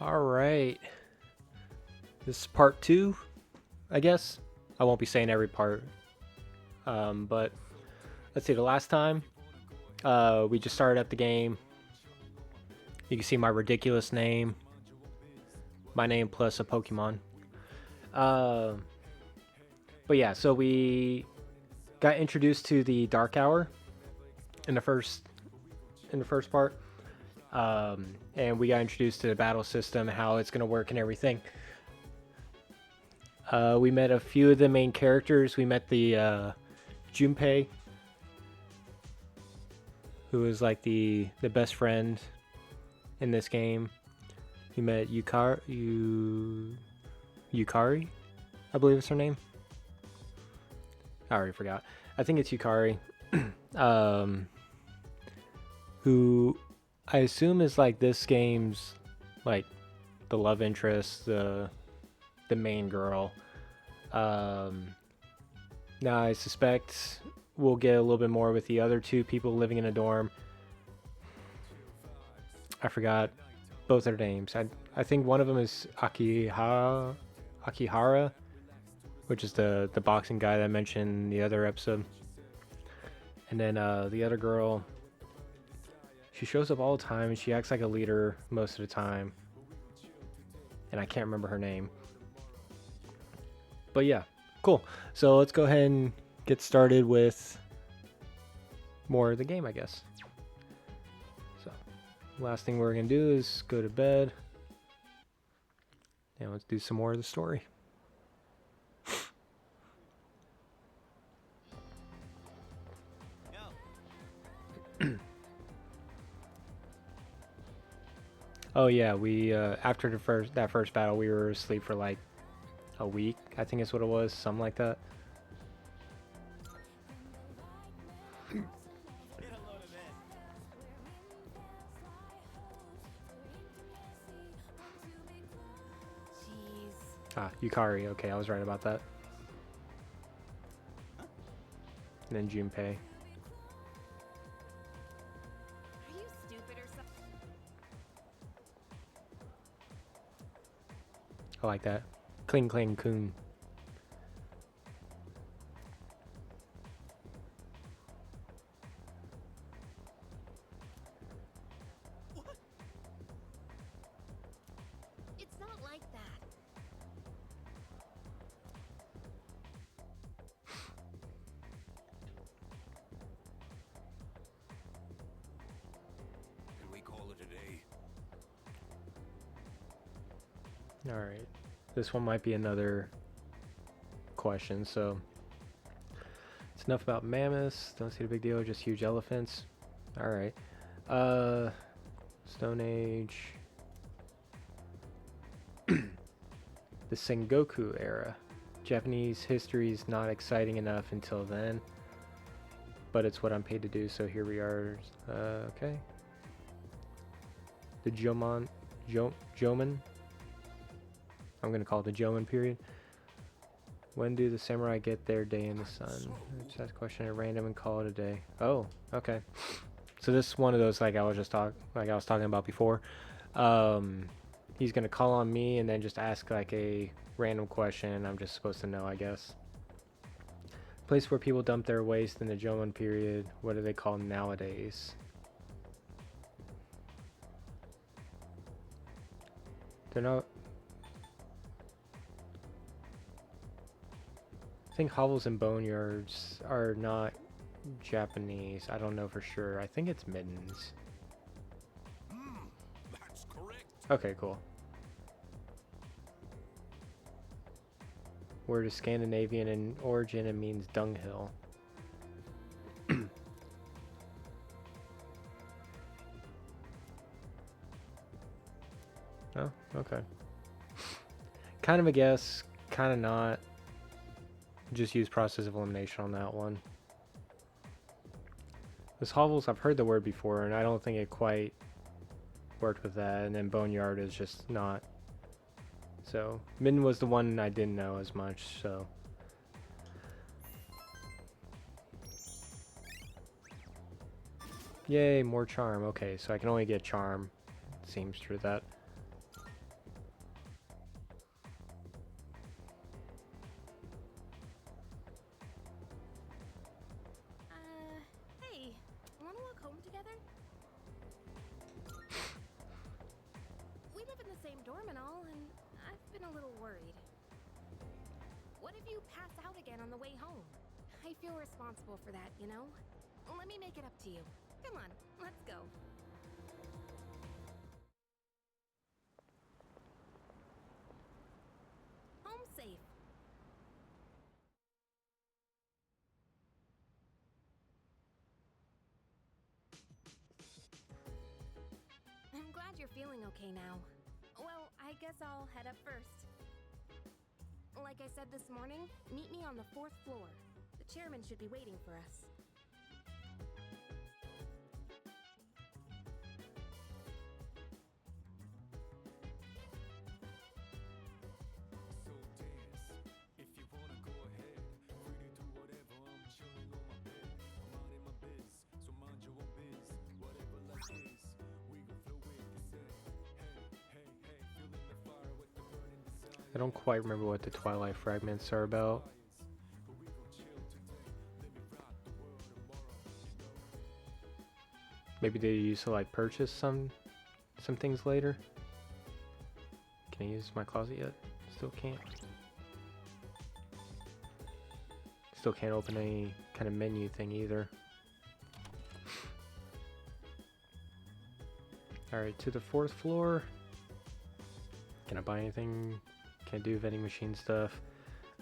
All right. This is part two, I guess. I won't be saying every part. But let's see. The last time we just started up the game. You can see my ridiculous name. My name plus a Pokemon. Uh, but yeah, so we got introduced to the Dark Hour in the first part. And we got introduced to the battle system, how it's going to work and everything. We met a few of the main characters. We met the Junpei, who is like the best friend in this game. We met Yukari, I believe is her name. I already forgot. I think it's Yukari, who I assume is like this game's like the love interest, the main girl. Now I suspect we'll get a little bit more with the other two people living in a dorm. I forgot both their names. I think one of them is Akihara, which is the boxing guy that I mentioned in the other episode. And then the other girl, she shows up all the time and she acts like a leader most of the time. And I can't remember her name. But yeah, cool. So let's go ahead and get started with more of the game, I guess. So last thing we're going to do is go to bed. And let's do some more of the story. Oh yeah, we after that first battle, we were asleep for like a week, I think is what it was, something like that. Yukari, okay, I was right about that. And then Junpei. Are you stupid or something? I like that. Kling Kling Kun. What? It's not like that. Can we call it a day? Alright. This one might be another question, so it's enough about mammoths. Don't see the big deal, just huge elephants. Alright. Stone Age. The Sengoku era. Japanese history is not exciting enough until then, but it's what I'm paid to do, so here we are. Okay. The Jomon. I'm gonna call it the Jomon period. When do the samurai get their day in the sun? Just ask a question at random and call it a day. Oh, okay. So this is one of those like I was talking about before. He's gonna call on me and then just ask like a random question. I'm just supposed to know, I guess. Place where people dump their waste in the Jomon period. What are they called nowadays? They're not. I think hovels and boneyards are not Japanese. I don't know for sure. I think it's middens. That's correct. Okay, cool. Word is Scandinavian in origin and means dunghill. Oh, okay. Kind of a guess, kind of not. Just use process of elimination on that one. This hovels, I've heard the word before, and I don't think it quite worked with that. And then boneyard is just not. So midden was the one I didn't know as much. So yay, more charm. Okay, so I can only get charm. It seems through that. same dorm and all, and I've been a little worried. What if you pass out again on the way home? I feel responsible for that, you know? Let me make it up to you. Come on, let's go. Home safe. I'm glad you're feeling okay now. Well, I guess I'll head up first. Like I said this morning, meet me on the 4th floor. The chairman should be waiting for us. So dance. If you wanna go ahead, free to do whatever. I'm chilling on my bed. I'm minding my biz, so mind your own biz. Whatever life is, we gon' flow with this. Hey, feeling the fire with the burning desire. I don't quite remember what the Twilight fragments are about. But we gon' chill today. Let me rock the world tomorrow. Maybe they used to like purchase some things later. Can I use my closet yet? Still can't. Still can't open any kind of menu thing either. Alright, to the 4th floor. Can I buy anything? Can I do vending machine stuff?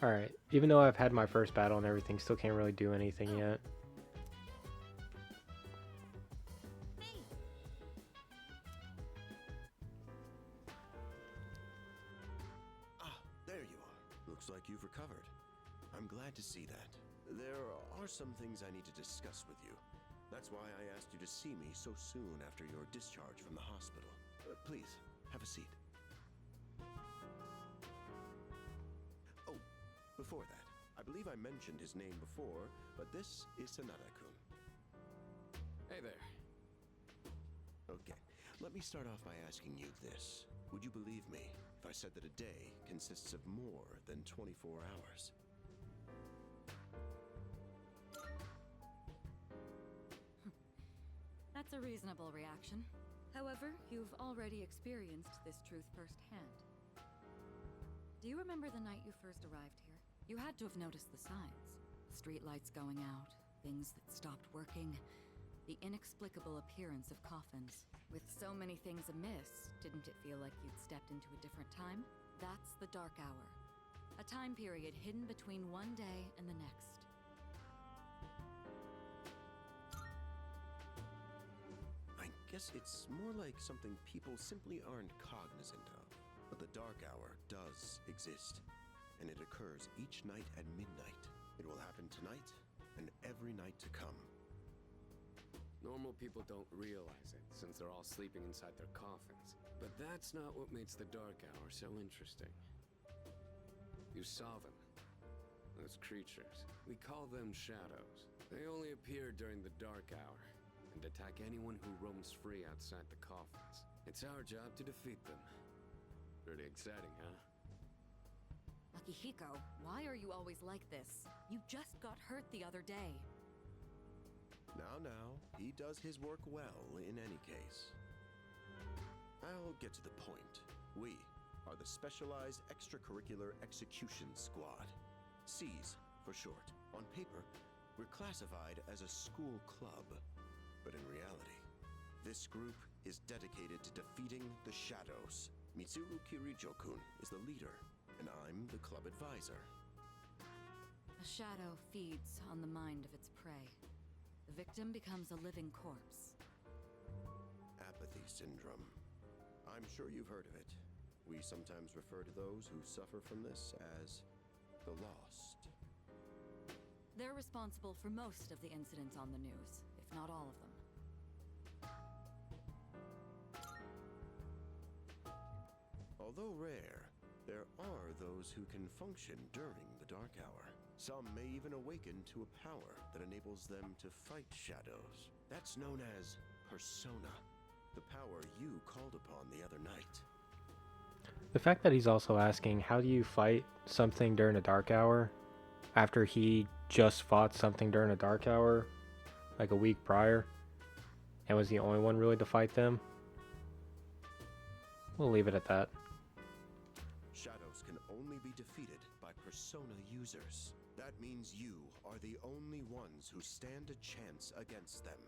Alright, even though I've had my first battle and everything, still can't really do anything yet. Hey! Ah, there you are. Looks like you've recovered. I'm glad to see that. There are some things I need to discuss with you. That's why I asked you to see me so soon after your discharge from the hospital. Please, have a seat. Oh, before that, I believe I mentioned his name before, but this is Sanada-kun. Hey there. Okay, let me start off by asking you this. Would you believe me if I said that a day consists of more than 24 hours? That's a reasonable reaction. However, you've already experienced this truth firsthand. Do you remember the night you first arrived here? You had to have noticed the signs. Streetlights going out, things that stopped working, the inexplicable appearance of coffins. With so many things amiss, didn't it feel like you'd stepped into a different time? That's the Dark Hour. A time period hidden between one day and the next. I guess it's more like something people simply aren't cognizant of. But the Dark Hour does exist, and it occurs each night at midnight. It will happen tonight and every night to come. Normal people don't realize it, since they're all sleeping inside their coffins. But that's not what makes the Dark Hour so interesting. You saw them. Those creatures. We call them shadows. They only appear during the Dark Hour, and attack anyone who roams free outside the coffins. It's our job to defeat them. Pretty exciting, huh? Akihiko, why are you always like this? You just got hurt the other day. Now, he does his work well in any case. I'll get to the point. We are the Specialized Extracurricular Execution Squad. SEAS for short. On paper, we're classified as a school club. But in reality, this group is dedicated to defeating the shadows. Mitsuru Kirijo-kun is the leader, and I'm the club advisor. A shadow feeds on the mind of its prey. The victim becomes a living corpse. Apathy syndrome. I'm sure you've heard of it. We sometimes refer to those who suffer from this as the lost. They're responsible for most of the incidents on the news, if not all of them. Although rare, there are those who can function during the Dark Hour. Some may even awaken to a power that enables them to fight shadows. That's known as persona, the power you called upon the other night. The fact that he's also asking, how do you fight something during a dark hour, after he just fought something during a dark hour, like a week prior, and was the only one really to fight them? we'll leave it at that. Shadows can only be defeated by persona users. That means you are the only ones who stand a chance against them.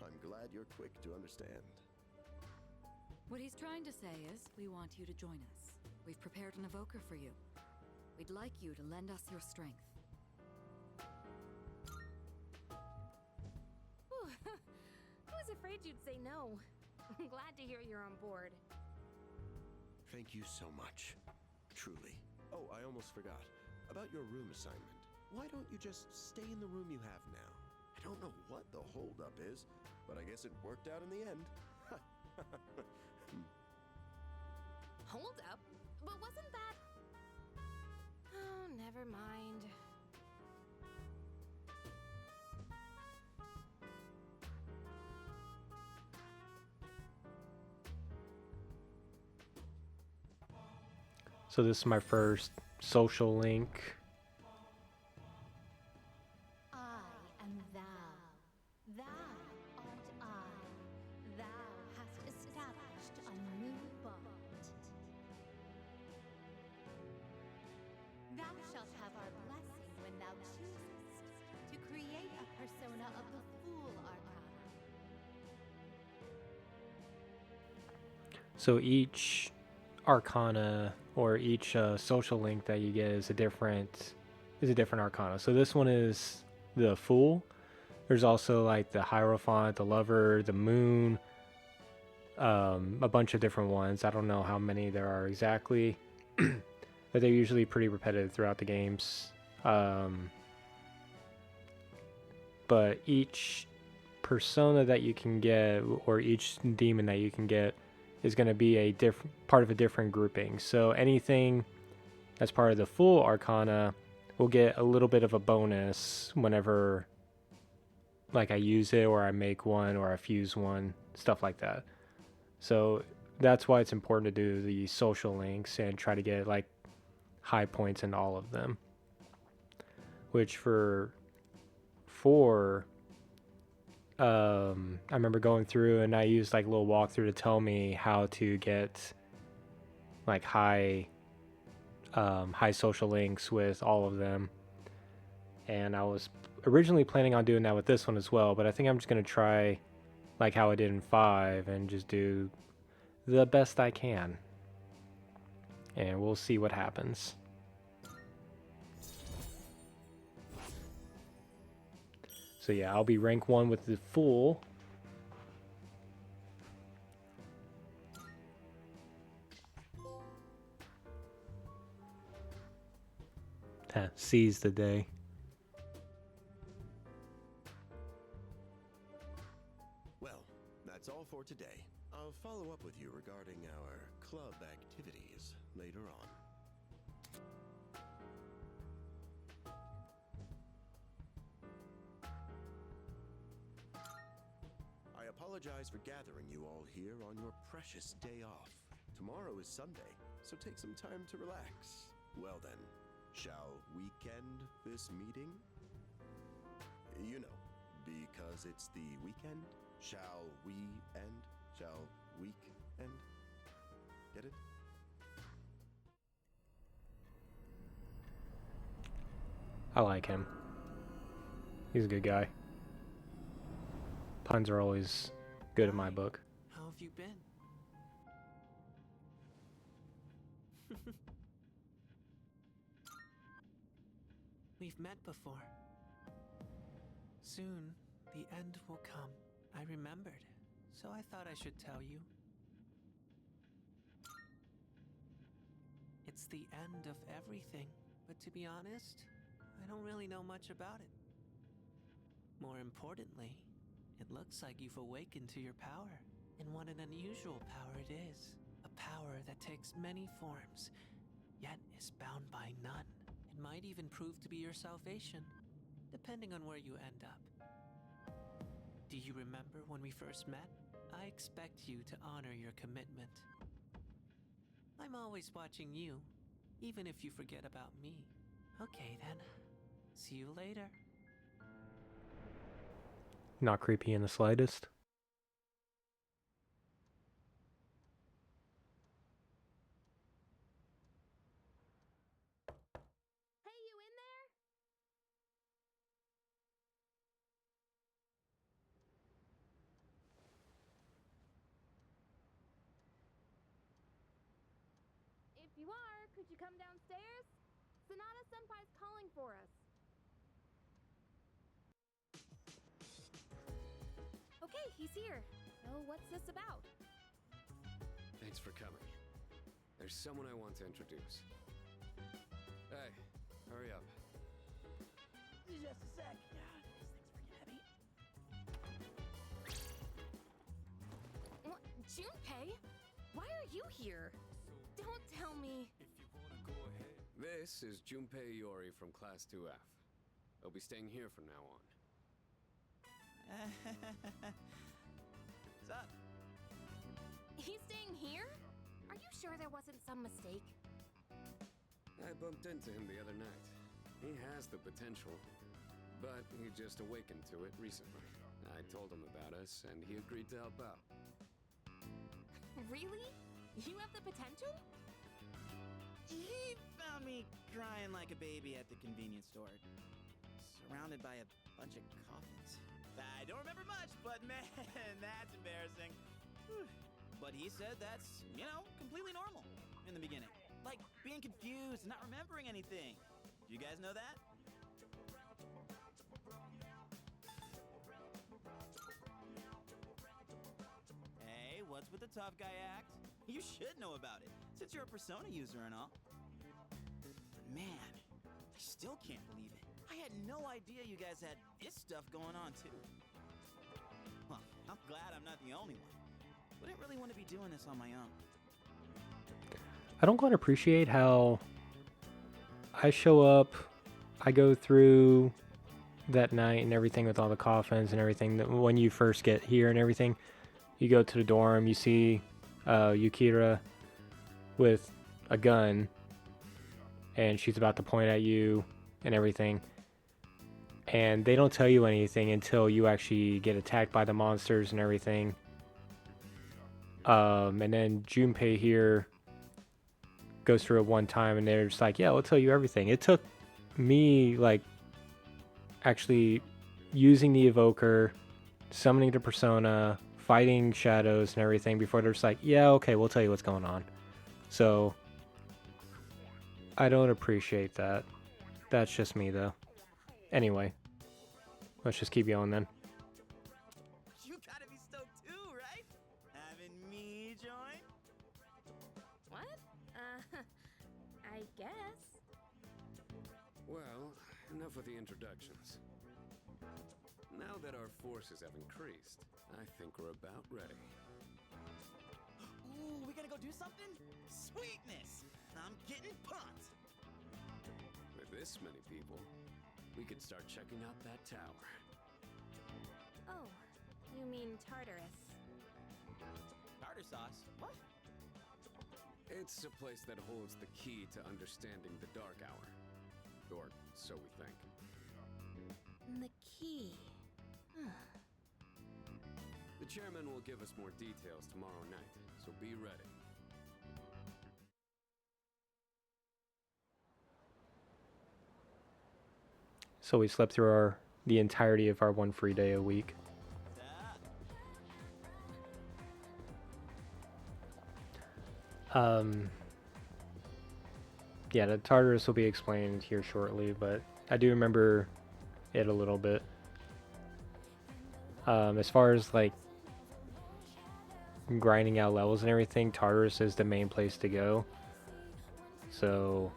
I'm glad you're quick to understand. What he's trying to say is, we want you to join us. We've prepared an evoker for you. We'd like you to lend us your strength. Whew. I was afraid you'd say no. I'm glad to hear you're on board. Thank you so much. Truly. Oh, I almost forgot. About your room assignment. Why don't you just stay in the room you have now? I don't know what the holdup is, but I guess it worked out in the end. Hold up? But wasn't that... Oh, never mind. So this is my first social link. I am thou. Thou art I. Thou hast established a new bond. Thou shalt have our blessing when thou choosest to create a persona of the Fool Arcana. So each arcana or each social link that you get is a different arcana. So this one is the Fool. There's also like the Hierophant, the Lover, the Moon, a bunch of different ones. I don't know how many there are exactly, but they're usually pretty repetitive throughout the games. But each persona that you can get, or each demon that you can get, is going to be a different part of a different grouping. So anything that's part of the Full Arcana will get a little bit of a bonus whenever like I use it, or I make one, or I fuse one, stuff like that. So that's why it's important to do the social links and try to get like high points in all of them. Which for I remember going through and I used like a little walkthrough to tell me how to get like high social links with all of them. And I was originally planning on doing that with this one as well, but I think I'm just going to try like how I did in 5 and just do the best I can. And we'll see what happens. So yeah, I'll be rank 1 with the Fool. Seize the day. Well, that's all for today. I'll follow up with you regarding our club activities later on. I apologize for gathering you all here on your precious day off. Tomorrow is Sunday, so take some time to relax. Well then, shall weekend this meeting? You know, because it's the weekend. Shall we end? Shall week end? Get it? I like him. He's a good guy. Puns are always good in my book. How have you been? We've met before. Soon, the end will come. I remembered, so I thought I should tell you. It's the end of everything, but to be honest, I don't really know much about it. More importantly, it looks like you've awakened to your power. And what an unusual power it is. A power that takes many forms, yet is bound by none. It might even prove to be your salvation, depending on where you end up. Do you remember when we first met? I expect you to honor your commitment. I'm always watching you, even if you forget about me. Okay then. See you later. Not creepy in the slightest. Hey, you in there? If you are, could you come downstairs? Sonata Senpai's calling for us. Okay, he's here. So what's this about? Thanks for coming. There's someone I want to introduce. Hey, hurry up. Just a sec. God, this thing's freaking heavy. What? Junpei? Why are you here? Don't tell me. This is Junpei Iori from Class 2F. He'll be staying here from now on. What's up? He's staying here? Are you sure there wasn't some mistake? I bumped into him the other night. He has the potential, but he just awakened to it recently. I told him about us, and he agreed to help out. Really? You have the potential? He found me crying like a baby at the convenience store, surrounded by a bunch of coffins. I don't remember much, but man, that's embarrassing. Whew. But he said that's, completely normal in the beginning. Like being confused and not remembering anything. Do you guys know that? Hey, what's with the tough guy act? You should know about it, since you're a Persona user and all. But man, I still can't believe it. I had no idea you guys had this stuff going on too. Well, I'm glad I'm not the only one. Wouldn't really want to be doing this on my own. I don't quite appreciate how I show up, I go through that night and everything with all the coffins and everything. That when you first get here and everything, you go to the dorm, you see Yukira with a gun, and she's about to point at you and everything. And they don't tell you anything until you actually get attacked by the monsters and everything. And then Junpei here goes through it one time, and they're just like, yeah, we'll tell you everything. It took me, like, actually using the evoker, summoning the persona, fighting shadows and everything before they're just like, yeah, okay, we'll tell you what's going on. So I don't appreciate that. That's just me, though. Anyway, let's just keep going then. You gotta be stoked too, right? Having me join? What? I guess. Well, enough of the introductions. Now that our forces have increased, I think we're about ready. Ooh, we gotta go do something? Sweetness! I'm getting pumped! With this many people, we could start checking out that tower. Oh, you mean Tartarus. Tartar sauce? What? It's a place that holds the key to understanding the Dark Hour. Or so we think. The key. The chairman will give us more details tomorrow night, so be ready. So we slept through the entirety of our one free day a week. Yeah, the Tartarus will be explained here shortly, but I do remember it a little bit. As far as like grinding out levels and everything, Tartarus is the main place to go. So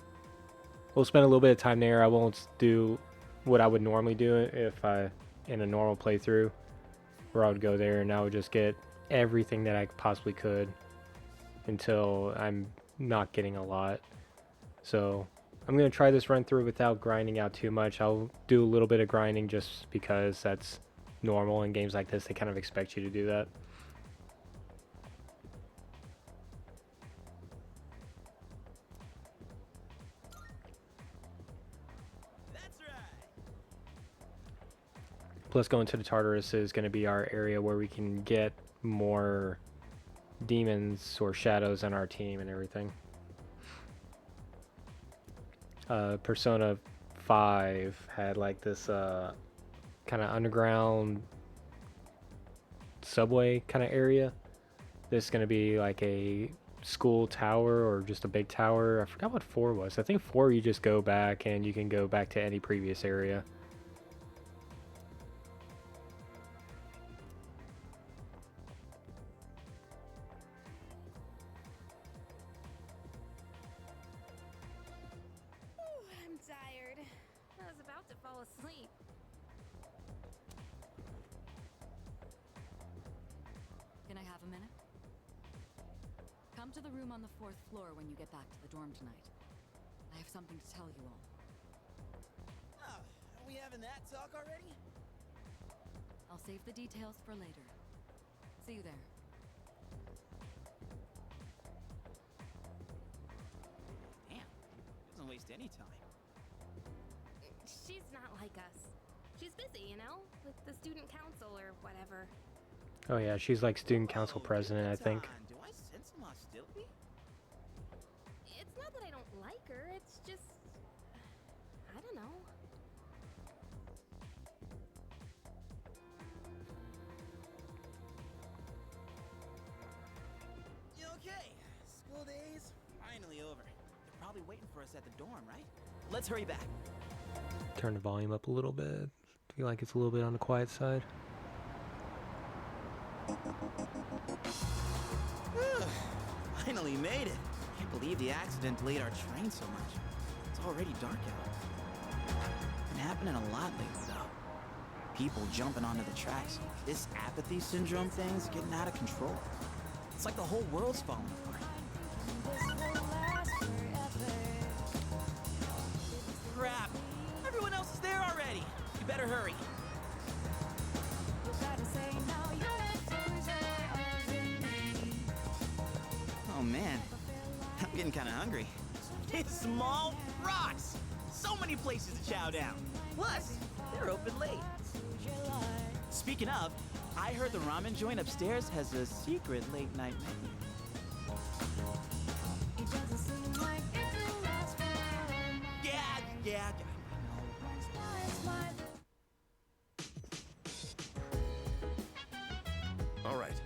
we'll spend a little bit of time there. I won't do what I would normally do if I in a normal playthrough, where I would go there and I would just get everything that I possibly could until I'm not getting a lot. So I'm going to try this run through without grinding out too much. I'll do a little bit of grinding just because that's normal in games like this. They kind of expect you to do that. That's right! Plus, going to the Tartarus is going to be our area where we can get more demons or shadows on our team and everything. Persona 5 had like this kind of underground subway kind of area. This is going to be like a school tower or just a big tower. I forgot what 4 was. I think 4 you just go back and you can go back to any previous area. I'm tired. I was about to fall asleep. Can I have a minute? Come to the room on the 4th floor when you get back to the dorm tonight. I have something to tell you all. Oh, are we having that talk already? I'll save the details for later. See you there. Damn, doesn't waste any time. She's not like us. She's busy, you know, with the student council or whatever. Oh yeah, she's like student council president, I think. Do I sense some hostility? It's not that I don't like her, it's just... I don't know. Okay, school days finally over. They're probably waiting for us at the dorm, right? Let's hurry back. Turn the volume up a little bit. Feel like it's a little bit on the quiet side. Finally made it. Can't believe the accident delayed our train so much. It's already dark out. Been happening a lot lately, though. People jumping onto the tracks. This apathy syndrome thing's getting out of control. It's like the whole world's falling apart. Crap! Everyone else is there already. You better hurry. Oh man, I'm getting kind of hungry. Small rocks! So many places to chow down. Plus, they're open late. Speaking of, I heard the ramen joint upstairs has a secret late night menu. Yeah. All right,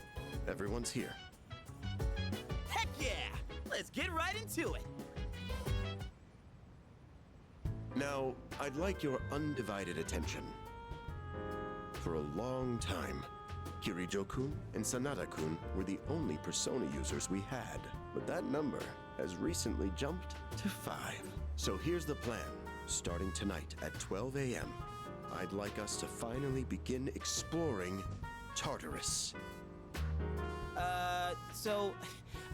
everyone's here. Heck yeah! Let's get right into it. Now, I'd like your undivided attention. For a long time, Kirijo-kun and Sanada-kun were the only Persona users we had, but that number has recently jumped to 5. So here's the plan. Starting tonight at 12 a.m., I'd like us to finally begin exploring Tartarus. So,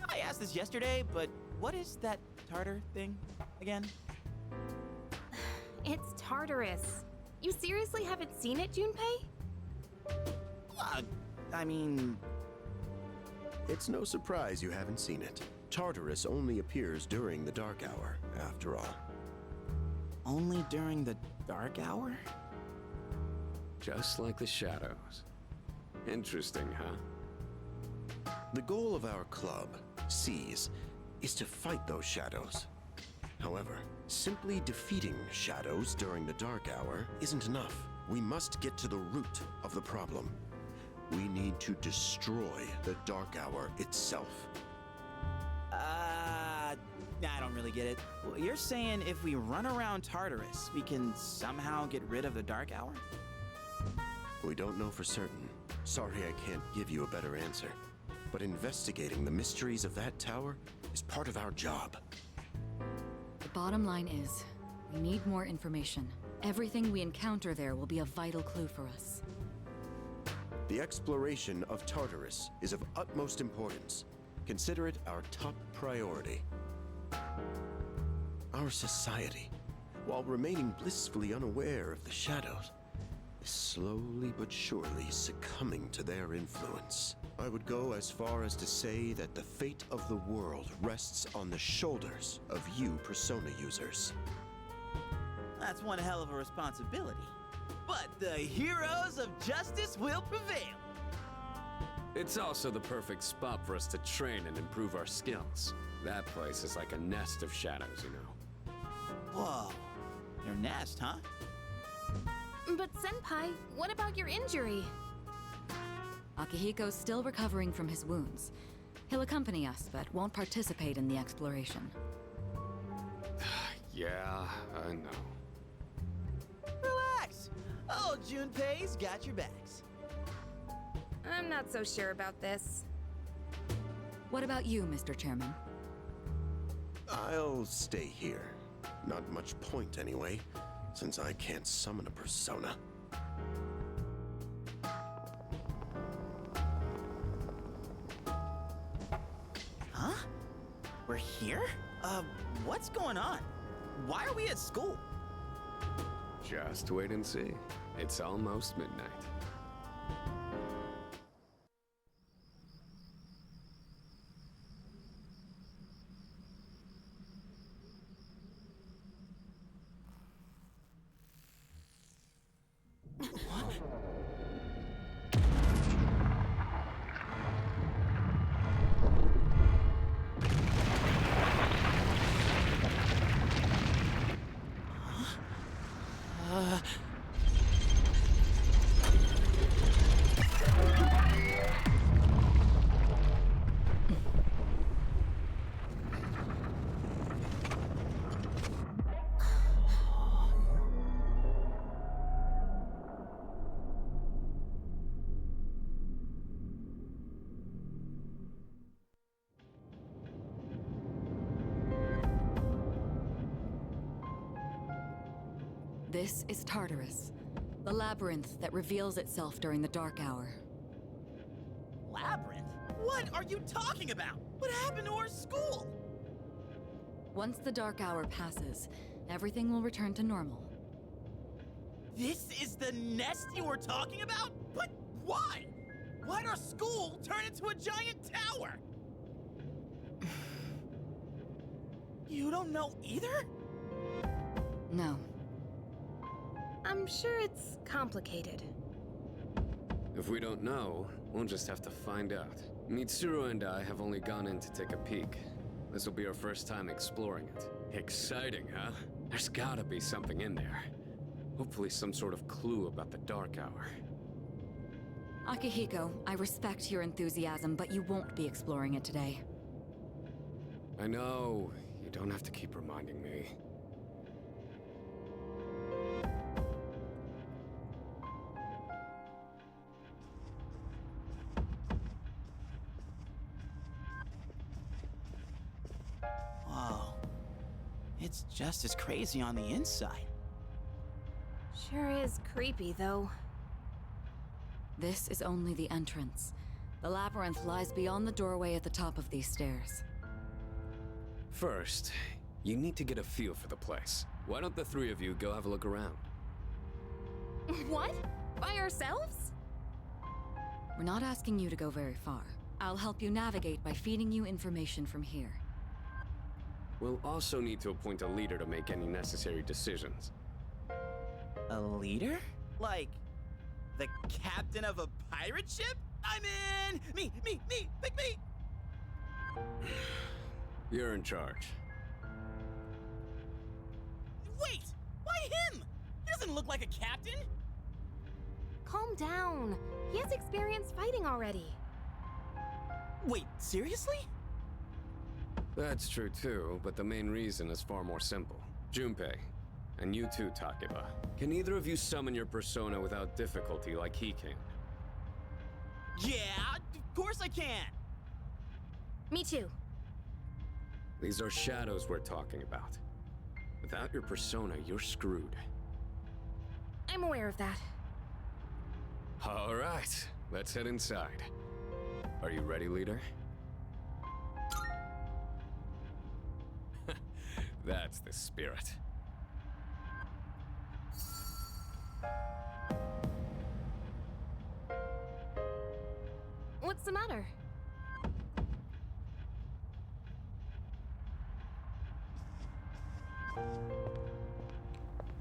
I asked this yesterday, but what is that Tartar thing again? It's Tartarus. You seriously haven't seen it, Junpei? I mean... It's no surprise you haven't seen it. Tartarus only appears during the dark hour, after all. Only during the dark hour? Just like the shadows. Interesting, huh? The goal of our club, Seize, is to fight those shadows. However, simply defeating shadows during the dark hour isn't enough. We must get to the root of the problem. We need to destroy the dark hour itself. I don't really get it. Well, you're saying if we run around Tartarus, we can somehow get rid of the dark hour? We don't know for certain. Sorry I can't give you a better answer. But investigating the mysteries of that tower is part of our job. The bottom line is, we need more information. Everything we encounter there will be a vital clue for us. The exploration of Tartarus is of utmost importance. Consider it our top priority. Our society, while remaining blissfully unaware of the shadows, is slowly but surely succumbing to their influence. I would go as far as to say that the fate of the world rests on the shoulders of you Persona users. That's one hell of a responsibility. but the heroes of justice will prevail. It's also the perfect spot for us to train and improve our skills. That place is like a nest of shadows, you know. Whoa. Your nest, huh? But Senpai, what about your injury? Akihiko's still recovering from his wounds. He'll accompany us, but won't participate in the exploration. Yeah, I know. Relax. Oh, Junpei's got your backs. I'm not so sure about this. What about you, Mr. Chairman? I'll stay here. Not much point anyway, since I can't summon a persona. Huh? We're here? What's going on? Why are we at school? Just wait and see. It's almost midnight. This is Tartarus, the labyrinth that reveals itself during the dark hour. Labyrinth? What are you talking about? What happened to our school? Once the dark hour passes, everything will return to normal. This is the nest you were talking about? But why? Why'd our school turn into a giant tower? You don't know either? No. I'm sure it's complicated. If we don't know, we'll just have to find out. Mitsuru and I have only gone in to take a peek. This will be our first time exploring it. Exciting, huh? There's gotta be something in there. Hopefully some sort of clue about the dark hour. Akihiko, I respect your enthusiasm, but you won't be exploring it today. I know. You don't have to keep reminding me. Whoa. It's just as crazy on the inside. Sure is creepy, though. This is only the entrance. The labyrinth lies beyond the doorway at the top of these stairs. First, you need to get a feel for the place. Why don't the three of you go have a look around? What? By ourselves? We're not asking you to go very far. I'll help you navigate by feeding you information from here. We'll also need to appoint a leader to make any necessary decisions. A leader? Like, the captain of a pirate ship? I'm in! Me! Pick me! You're in charge. Wait! Why him? He doesn't look like a captain! Calm down. He has experience fighting already. Wait, seriously? That's true too, but the main reason is far more simple. Junpei, and you too, Takeba. Can either of you summon your persona without difficulty like he can? Yeah, of course I can! Me too. These are shadows we're talking about. Without your persona, you're screwed. I'm aware of that. All right, let's head inside. Are you ready, leader? That's the spirit. What's the matter?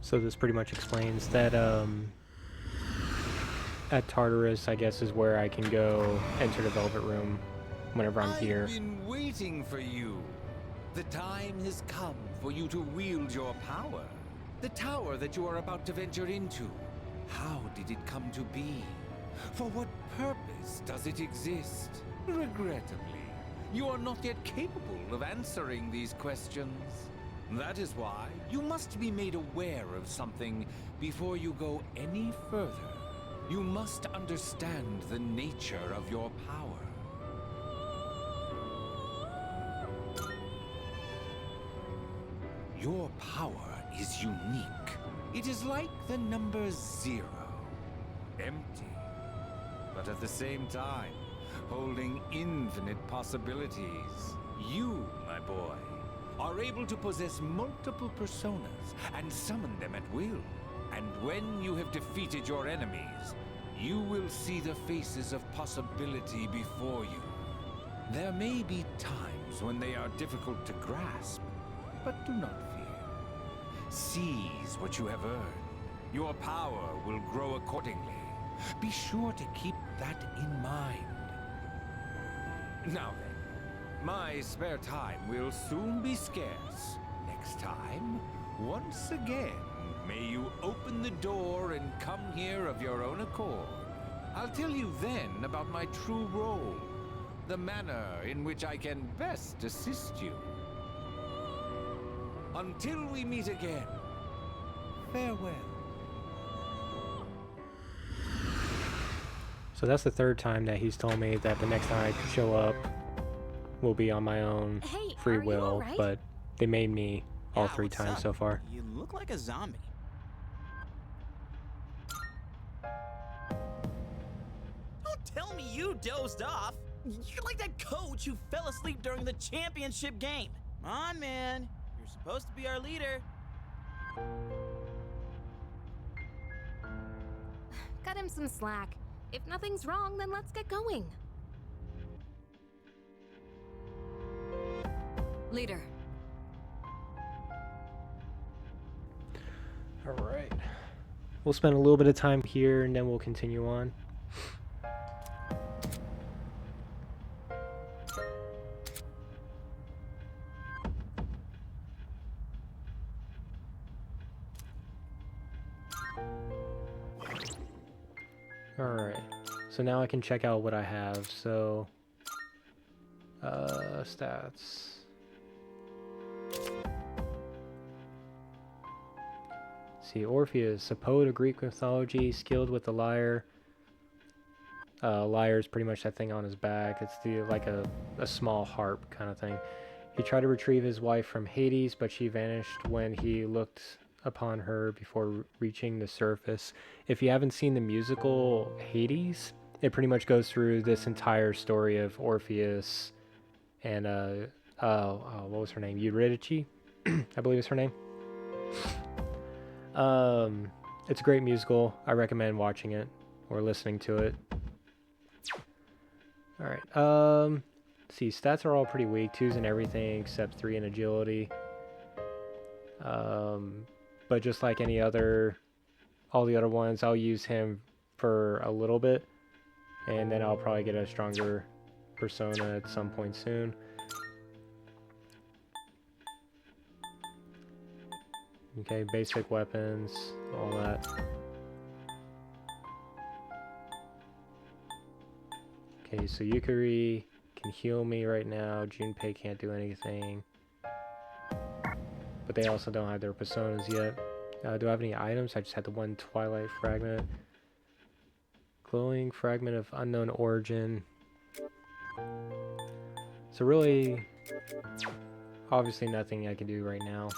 So this pretty much explains that at Tartarus, I guess, is where I can go enter the Velvet Room whenever I'm here. I've been waiting for you. The time has come for you to wield your power. The tower that you are about to venture into. How did it come to be? For what purpose does it exist? Regrettably, you are not yet capable of answering these questions. That is why you must be made aware of something before you go any further. You must understand the nature of your power. Your power is unique. It is like the number 0. Empty, but at the same time, holding infinite possibilities. You, my boy, are able to possess multiple personas and summon them at will. And when you have defeated your enemies, you will see the faces of possibility before you. There may be times when they are difficult to grasp, but do not fear. Seize what you have earned. Your power will grow accordingly. Be sure to keep that in mind. Now then, my spare time will soon be scarce. Next time, once again, may you open the door and come here of your own accord. I'll tell you then about my true role, the manner in which I can best assist you. Until we meet again, farewell. So that's the third time that he's told me that the next time I show up will be on my own Hey, free are you will, alright? but they made me all Yeah, 3 what's times up? so far. You look like a zombie. Don't tell me you dozed off. You're like that coach who fell asleep during the championship game. Come on, man. You're supposed to be our leader. Cut him some slack. If nothing's wrong, then let's get going. Leader. Alright. We'll spend a little bit of time here and then we'll continue on. Alright, so now I can check out what I have. So, stats. See, Orpheus, a poet of Greek mythology, skilled with the lyre. Lyre is pretty much that thing on his back. It's like a small harp kind of thing. He tried to retrieve his wife from Hades, but she vanished when he looked upon her before reaching the surface. If you haven't seen the musical Hades, it pretty much goes through this entire story of Orpheus and what was her name? Eurydice, I believe is her name. It's a great musical. I recommend watching it or listening to it. All right. See, stats are all pretty weak. 2s in everything except 3 in agility. But just like all the other ones, I'll use him for a little bit, and then I'll probably get a stronger persona at some point soon. Okay, basic weapons, all that. Okay, so Yukari can heal me right now. Junpei can't do anything. But they also don't have their personas yet. Do I have any items? I just had the one Twilight Fragment. Glowing Fragment of Unknown Origin. So really, obviously nothing I can do right now.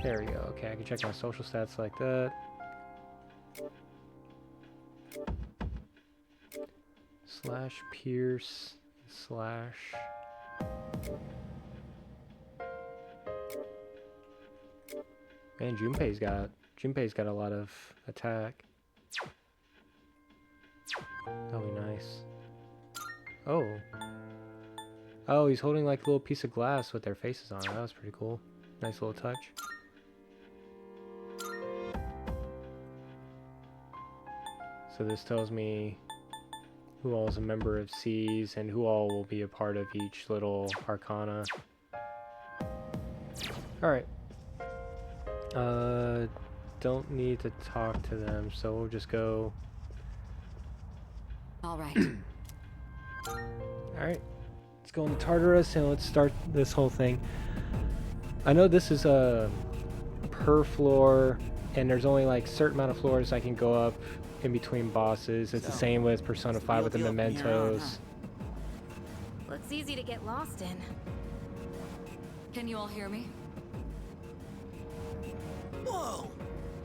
There we go. Okay, I can check my social stats like that. Slash Pierce. Slash. Man, Junpei's got a lot of attack. That'll be nice. Oh. Oh, he's holding like a little piece of glass with their faces on it. That was pretty cool. Nice little touch. So this tells me who all is a member of Seas and who all will be a part of each little arcana. Alright. Don't need to talk to them, so we'll just go. All right. Alright. Let's go into Tartarus and let's start this whole thing. I know this is a per floor, and there's only like a certain amount of floors I can go up in between bosses. It's the same with Persona 5 with the mementos. Looks easy to get lost in. Can you all hear me? Whoa!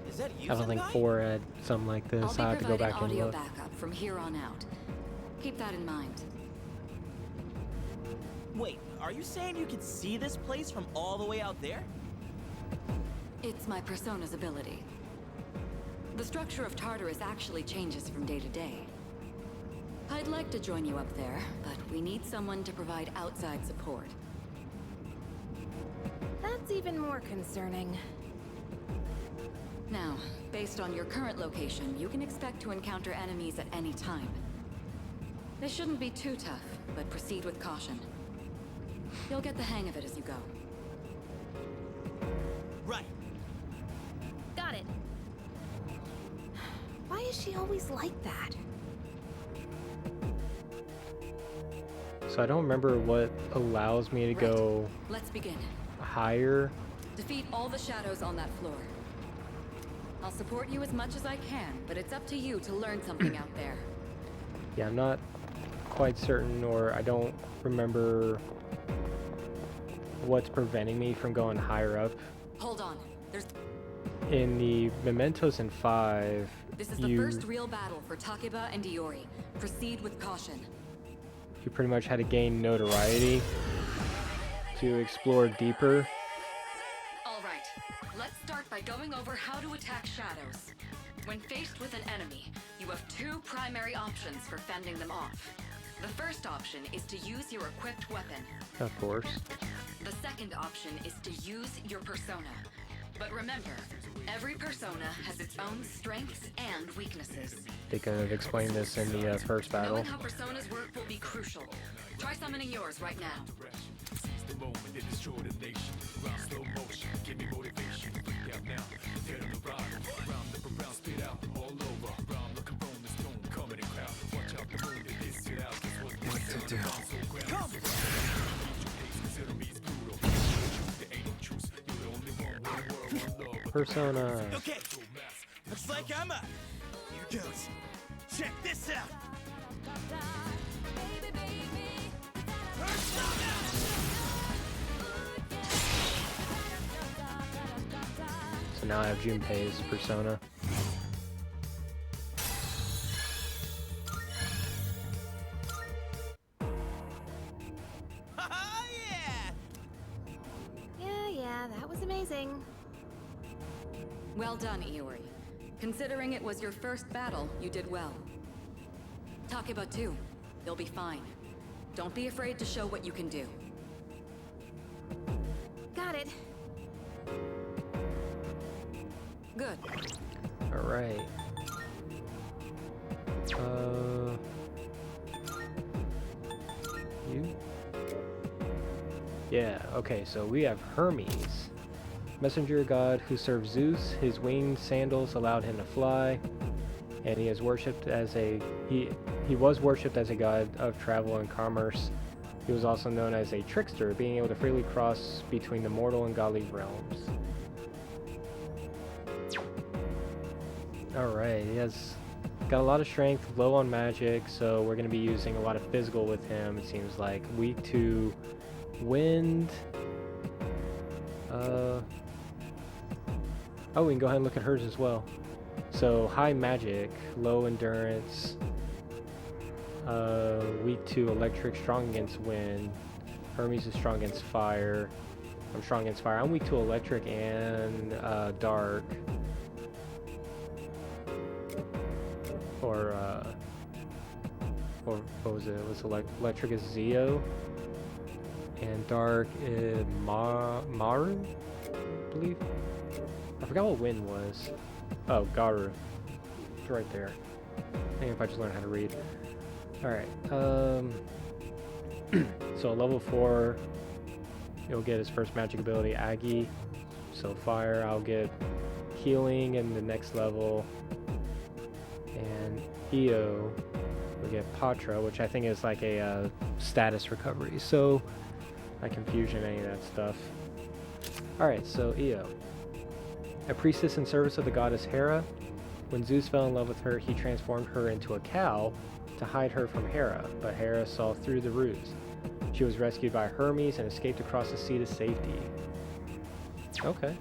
Is that you? I don't think some guy? 4 had something like this. I'll be I have to go providing back and audio look. backup from here on out. Keep that in mind. Wait, are you saying you can see this place from all the way out there? It's my persona's ability. The structure of Tartarus actually changes from day to day. I'd like to join you up there, but we need someone to provide outside support. That's even more concerning. Now, based on your current location, you can expect to encounter enemies at any time. This shouldn't be too tough, but proceed with caution. You'll get the hang of it as you go. Right. Got it. Why is she always like that? So I don't remember what allows me to go Let's begin. higher. Defeat all the shadows on that floor. I'll support you as much as I can, but it's up to you to learn something out there. Yeah, I'm not quite certain, or I don't remember what's preventing me from going higher up. Hold on. There's In the mementos in 5, This is the first real battle for Takeba and Iori. Proceed with caution. you pretty much had to gain notoriety to explore deeper. All right. Let's start by going over how to attack shadows. When faced with an enemy, you have two primary options for fending them off. The first option is to use your equipped weapon. Of course. The second option is to use your persona. But remember, every persona has its own strengths and weaknesses. They could have explained this in the first battle. Knowing how personas work will be crucial. Try summoning yours right now. The moment it destroyed a nation. Round slow motion, give me motivation. Freak out now, tear them the ride. Round the brown, spit out all over. Round looking from the stone, coming in crowd. Watch out the moon, it is sit out. What to do? Come! Persona. Okay. Looks like I'm up. Here goes. Check this out. So now I have Junpei's persona. Yeah, that was amazing. Well done, Iori. Considering it was your first battle, you did well. Takeba too. You'll be fine. Don't be afraid to show what you can do. Got it. Good. Alright. You? Yeah, okay, so we have Hermes. Messenger god who served Zeus. His winged sandals allowed him to fly. And he is worshipped as he was worshipped as a god of travel and commerce. He was also known as a trickster, being able to freely cross between the mortal and godly realms. Alright, he has got a lot of strength, low on magic, so we're going to be using a lot of physical with him, it seems like. Weak to wind. Oh, we can go ahead and look at hers as well. So, high magic, low endurance, weak to electric, strong against wind. Hermes is strong against fire. I'm strong against fire. I'm weak to electric and dark. Or what was it? It was electric is Zio. And dark is Maru, I believe. I forgot what wind was. Oh, Garu. It's right there. Even if I just learn how to read. Alright, so level 4, you'll get his first magic ability, Aggie. So fire, I'll get healing in the next level. And Io will get Patra, which I think is like a status recovery. So, not confusion, any of that stuff. Alright, so Io. A priestess in service of the goddess Hera. When Zeus fell in love with her, he transformed her into a cow to hide her from Hera, but Hera saw through the ruse. She was rescued by Hermes and escaped across the sea to safety. Okay.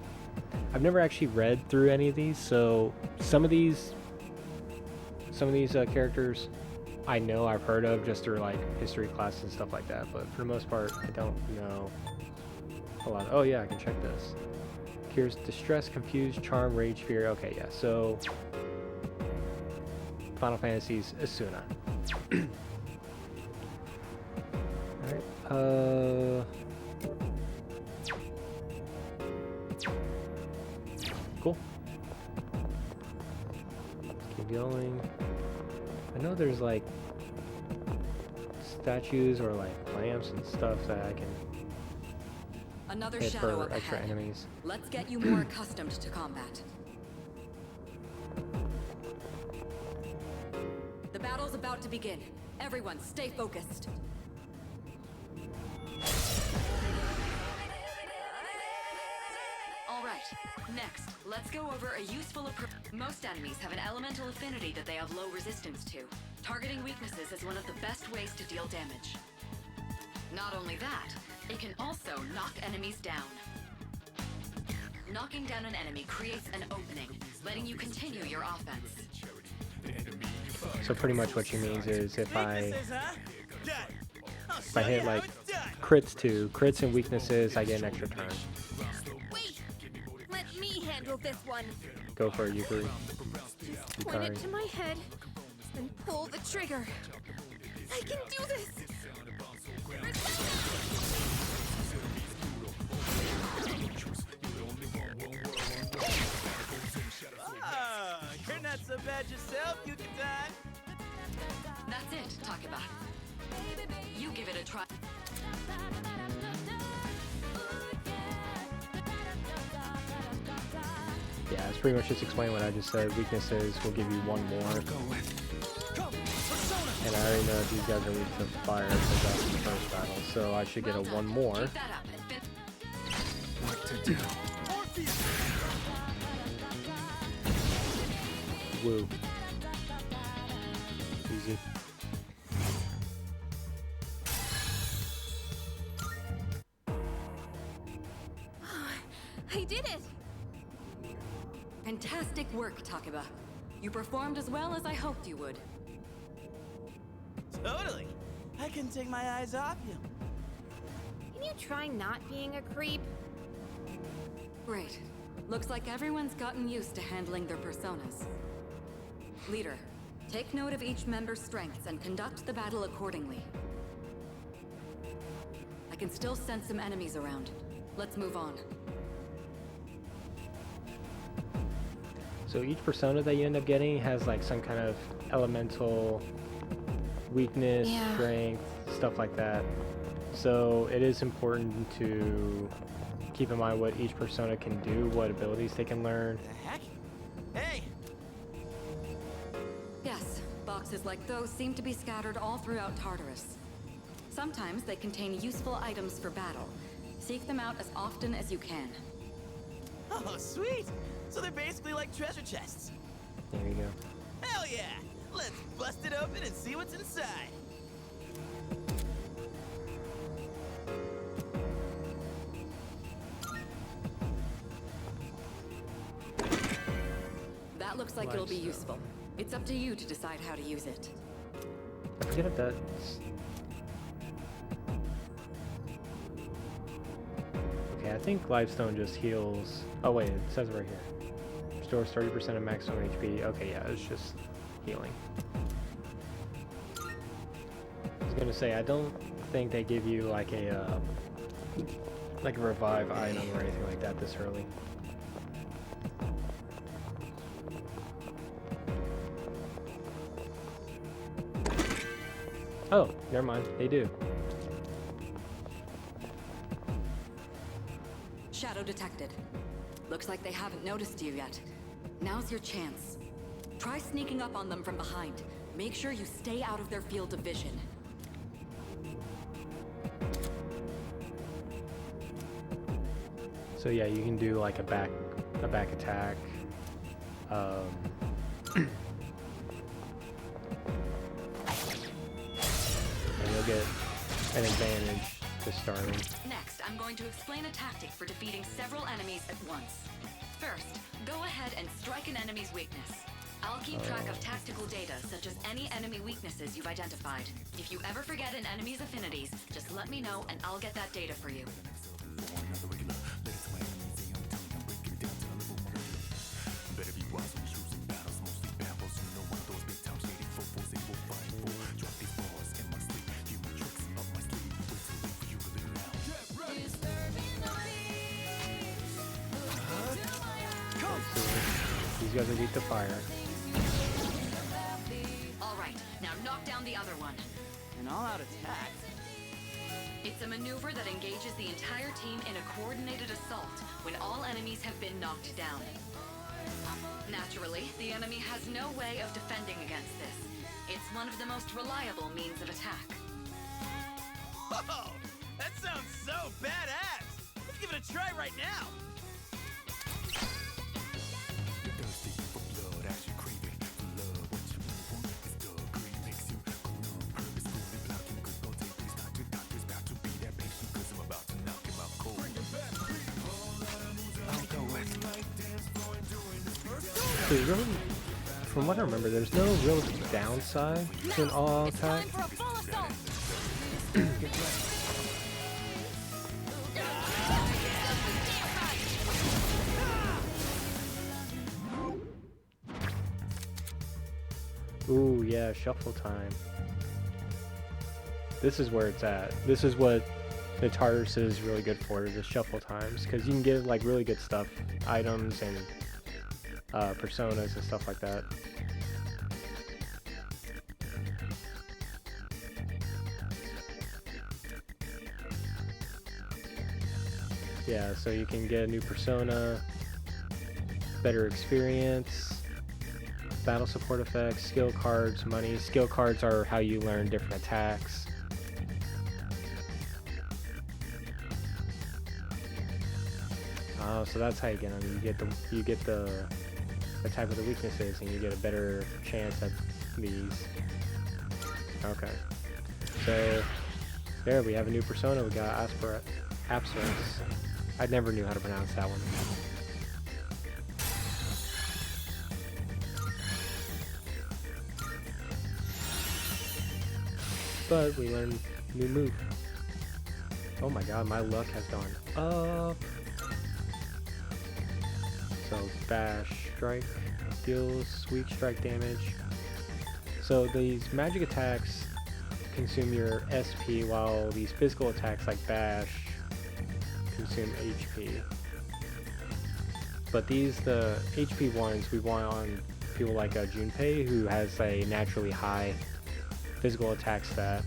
I've never actually read through any of these, so some of these characters I know I've heard of just through like history classes and stuff like that, but for the most part I don't know a lot. Oh yeah, I can check this. Cures distress, confuse, charm, rage, fear. Okay, yeah, so Final Fantasy's Asuna. Alright, cool. Let's keep going. I know there's like statues or like lamps and stuff that I can Another hit shadow for up extra ahead. enemies. Let's get you more accustomed to combat. The battle's about to begin. Everyone, stay focused. All right, next, let's go over a useful approach. Most enemies have an elemental affinity that they have low resistance to. Targeting weaknesses is one of the best ways to deal damage. Not only that, it can also knock enemies down. Knocking down an enemy creates an opening, letting you continue your offense. So pretty much what she means is if I Weaknesses, huh? Done. I'll if I show hit you how like it's done. crits too, crits and weaknesses, I get an extra turn. Wait! Let me handle this one. Go for it, Yukari. Point it Yukari. to my head and pull the trigger. I can do this! Oh, you're not so bad yourself, Yucatan. That's it, Takeba. You give it a try. Yeah, it's pretty much just explaining what I just said. Weaknesses will give you one more. And I already know that these guys are weak to fire because that was the first battle, so I should get a one more. Keep that up and What to do? Woo. Easy. I did it! Fantastic work, Takeba. You performed as well as I hoped you would. Totally. I couldn't take my eyes off you. Can you try not being a creep? Great. Looks like everyone's gotten used to handling their personas. Leader, take note of each member's strengths and conduct the battle accordingly. I can still sense some enemies around. Let's move on. So each persona that you end up getting has like some kind of elemental weakness, Yeah. strength, stuff like that. So it is important to keep in mind what each persona can do, what abilities they can learn. The heck? Hey! Yes, boxes like those seem to be scattered all throughout Tartarus. Sometimes they contain useful items for battle. Seek them out as often as you can. Oh, sweet! So they're basically like treasure chests. There you go. Hell yeah! Let's bust it open and see what's inside. That looks like it'll be useful. It's up to you to decide how to use it. I forget if that's... Okay, I think Lifestone just heals... Oh wait, it says it right here. Restores 30% of maximum HP. Okay, yeah, it's just healing. I was gonna say, I don't think they give you like a revive item or anything like that this early. Oh, never mind. They do. Shadow detected. Looks like they haven't noticed you yet. Now's your chance. Try sneaking up on them from behind. Make sure you stay out of their field of vision. So yeah, you can do like a back attack. And you'll get an advantage to starting. Next, I'm going to explain a tactic for defeating several enemies at once. First, go ahead and strike an enemy's weakness. I'll keep track of tactical data, such as any enemy weaknesses you've identified. If you ever forget an enemy's affinities, just let me know and I'll get that data for you. These guys are weak to fire. Alright, now knock down the other one. An all-out attack? It's a maneuver that engages the entire team in a coordinated assault when all enemies have been knocked down. Naturally, the enemy has no way of defending against this. It's one of the most reliable means of attack. Whoa! That sounds so badass! Let's give it a try right now! So really, from what I remember, there's no real downside to an all-out attack. Ooh, yeah, shuffle time. This is where it's at. This is what the Tartarus is really good for, the shuffle times, because you can get like really good stuff, items and personas and stuff like that. Yeah, so you can get a new persona, better experience, battle support effects, skill cards, money. Skill cards are how you learn different attacks. Oh, so that's how you get them. You get the type of the weaknesses, and you get a better chance at these. Okay. So there we have a new persona. We got Apsaras. I never knew how to pronounce that one. But we learned new move. Oh my god, my luck has gone up. So bash strike deals weak strike damage. So these magic attacks consume your SP, while these physical attacks like bash consume HP. But the HP ones we want on people like Junpei, who has a naturally high physical attack stat.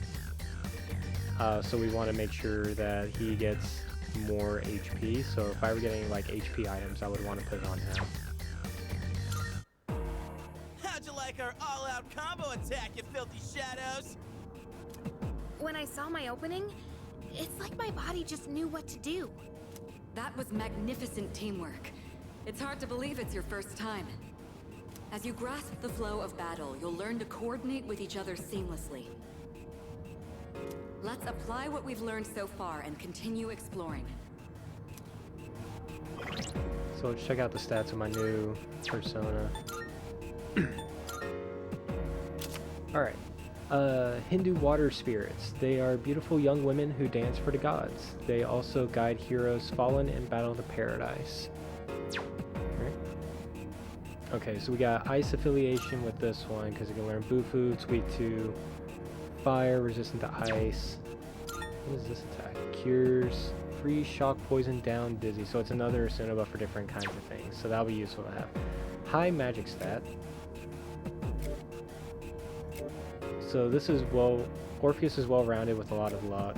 So we want to make sure that he gets more HP. So if I were getting like HP items, I would want to put it on him. How'd you like our all-out combo attack, you filthy shadows? When I saw my opening, it's like my body just knew what to do. That was magnificent teamwork. It's hard to believe it's your first time. As you grasp the flow of battle, you'll learn to coordinate with each other seamlessly. Let's apply what we've learned so far and continue exploring. So let's check out the stats of my new persona. Alright. Hindu water spirits. They are beautiful young women who dance for the gods. They also guide heroes fallen in battle to paradise. Right. Okay, so we got ice affiliation with this one because you can learn Bufu. It's weak to fire, resistant to ice. What is this attack? Cures, freeze, shock, poison, down, dizzy. So it's another Sonova for different kinds of things. So that'll be useful to have. High magic stat. So this is, well, Orpheus is well-rounded with a lot of luck,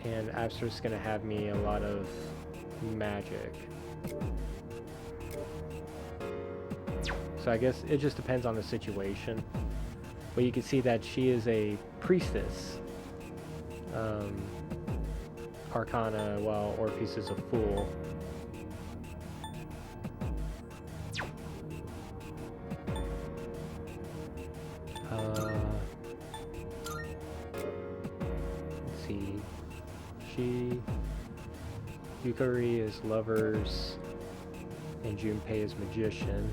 and Abster's is gonna have me a lot of magic. So I guess it just depends on the situation. But you can see that she is a priestess. Arcana, while Orpheus is a fool. Let's see. Yukari is lovers, and Junpei is magician.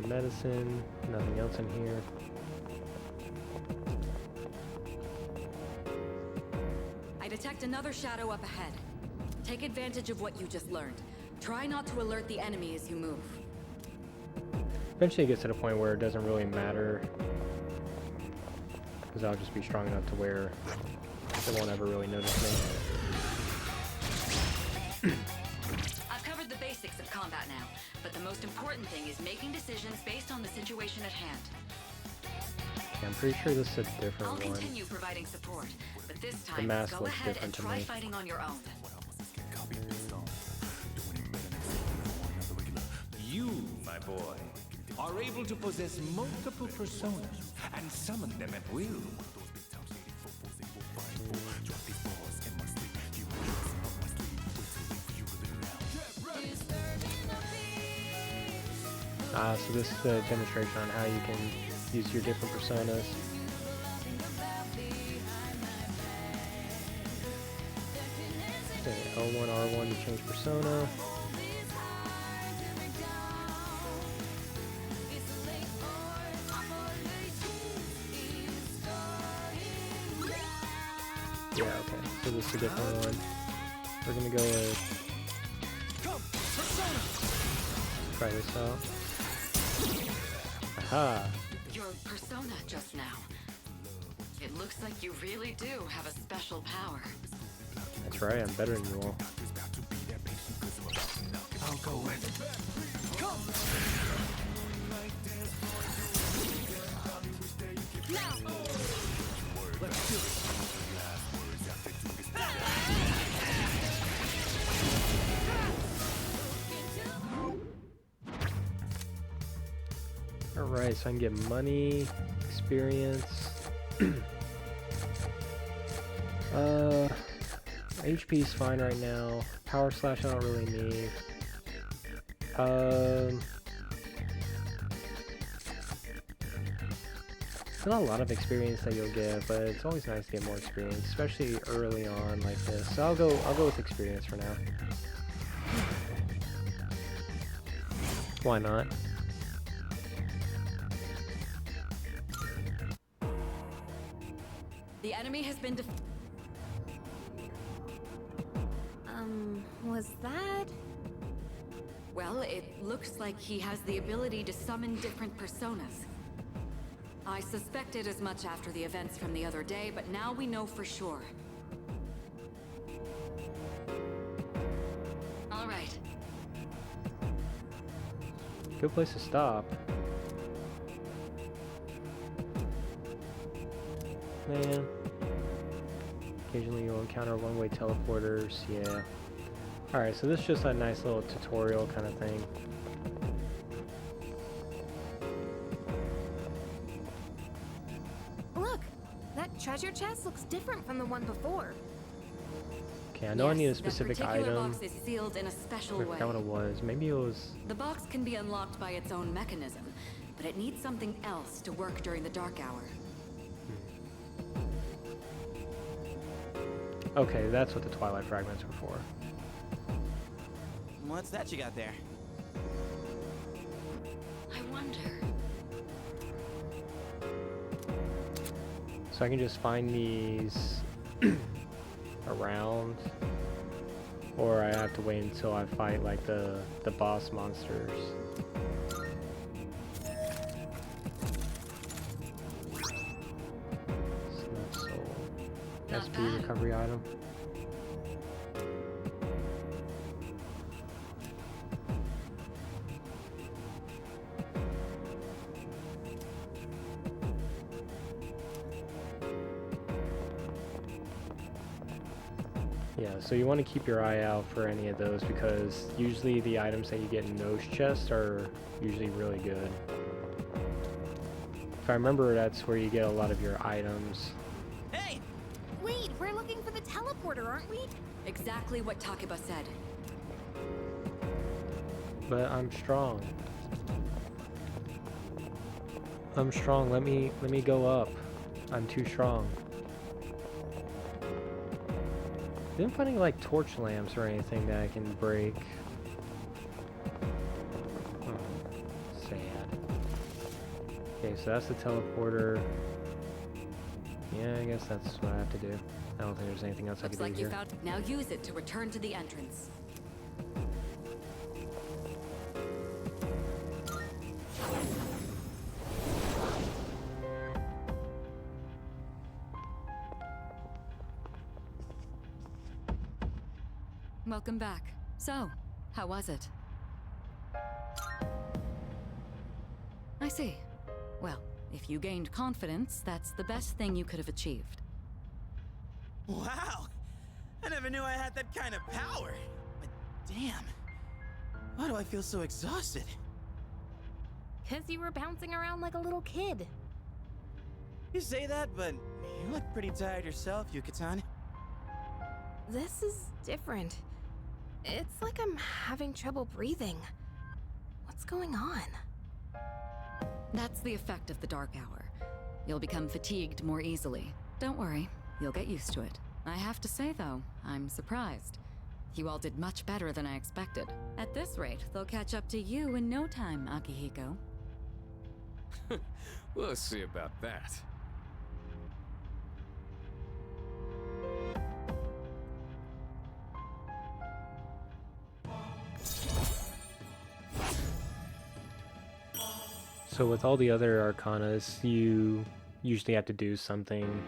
Medicine, nothing else in here. I detect another shadow up ahead. Take advantage of what you just learned. Try not to alert the enemy as you move. Eventually it gets to the point where it doesn't really matter, because I'll just be strong enough to where they won't ever really notice me. I've covered the basics of combat now, but the most important thing is making decisions based on the situation at hand. Yeah, I'm pretty sure this is a different I'll one. continue providing support, but this The time mask go looks ahead different and to try me. fighting on your own. You, my boy, are able to possess multiple personas and summon them at will. So this is a demonstration on how you can use your different personas. Okay, L1, R1 to change persona. Yeah, okay, so this is a different one. We're gonna go with... Try this out. Aha! Your persona just now. It looks like you really do have a special power. That's right, I'm better than you all. I'll go with Alright, so I can get money, experience. HP is fine right now. Power slash I don't really need. It's not a lot of experience that you'll get, but it's always nice to get more experience, especially early on like this. So I'll go with experience for now. Why not? The enemy has been Was that? Well, it looks like he has the ability to summon different personas. I suspected as much after the events from the other day, but now we know for sure. All right. Good place to stop. Man. Occasionally you'll encounter one-way teleporters, yeah. Alright, so this is just a nice little tutorial kind of thing. Look! That treasure chest looks different from the one before. Okay, I know I need a Yes, specific that particular item. box is sealed in a special I way. forgot what it was. Maybe it was... The box can be unlocked by its own mechanism, but it needs something else to work during the dark hour. Okay, that's what the Twilight Fragments were for. What's that you got there? I wonder. So I can just find these around, or I have to wait until I fight like the boss monsters. Not SP bad. recovery item. Yeah, so you want to keep your eye out for any of those because usually the items that you get in those chests are usually really good. If I remember, that's where you get a lot of your items. Hey! Wait, we're looking for the teleporter, aren't we? Exactly what Takeba said. But I'm strong. I'm strong. Let me go up. I'm too strong. Didn't find any like torch lamps or anything that I can break. Oh, sad. Okay, so that's the teleporter. Yeah, I guess that's what I have to do. I don't think there's anything else I Looks can like do you here. found. Now use it to return to the entrance. Welcome back. So, how was it? I see. Well, if you gained confidence, that's the best thing you could have achieved. Wow! I never knew I had that kind of power. But damn, why do I feel so exhausted? 'Cause you were bouncing around like a little kid. You say that, but you look pretty tired yourself, Yuka-tan. This is different. It's like I'm having trouble breathing. What's going on? That's the effect of the dark hour. You'll become fatigued more easily. Don't worry, you'll get used to it. I have to say though, I'm surprised. You all did much better than I expected. At this rate, they'll catch up to you in no time, Akihiko. We'll see about that. So with all the other arcanas, you usually have to do something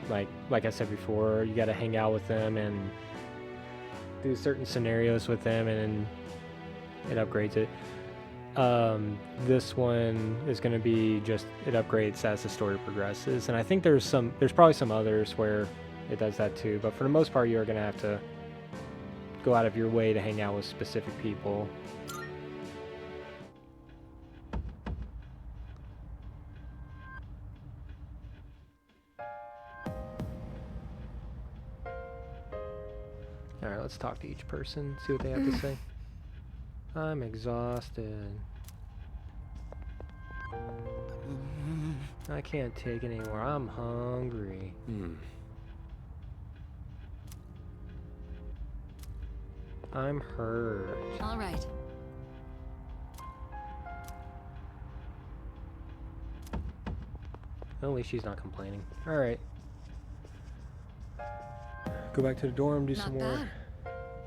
like I said before, you got to hang out with them and do certain scenarios with them, and it upgrades it. This one is going to be just it upgrades as the story progresses, and I think there's probably some others where it does that too, but for the most part you're going to have to go out of your way to hang out with specific people. Alright, let's talk to each person, see what they have to say. I'm exhausted. I can't take it anymore. I'm hungry. I'm hurt. All right. At least she's not complaining. Alright. Go back to the dorm, do some Not more bad.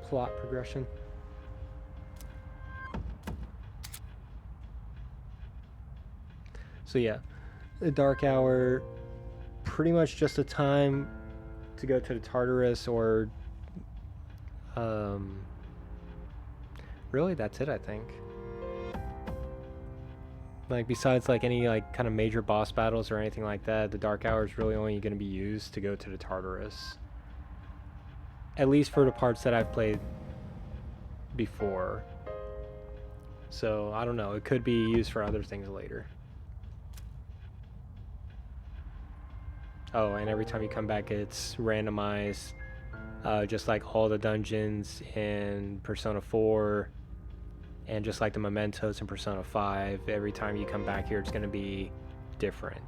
plot progression. So yeah, the dark hour, pretty much just a time to go to the Tartarus, or really that's it, I think. Like besides like any like kind of major boss battles or anything like that, the dark hour is really only going to be used to go to the Tartarus. At least for the parts that I've played before. So I don't know, it could be used for other things later. Oh, and every time you come back it's randomized, just like all the dungeons in Persona 4, and just like the mementos in Persona 5, every time you come back here it's going to be different.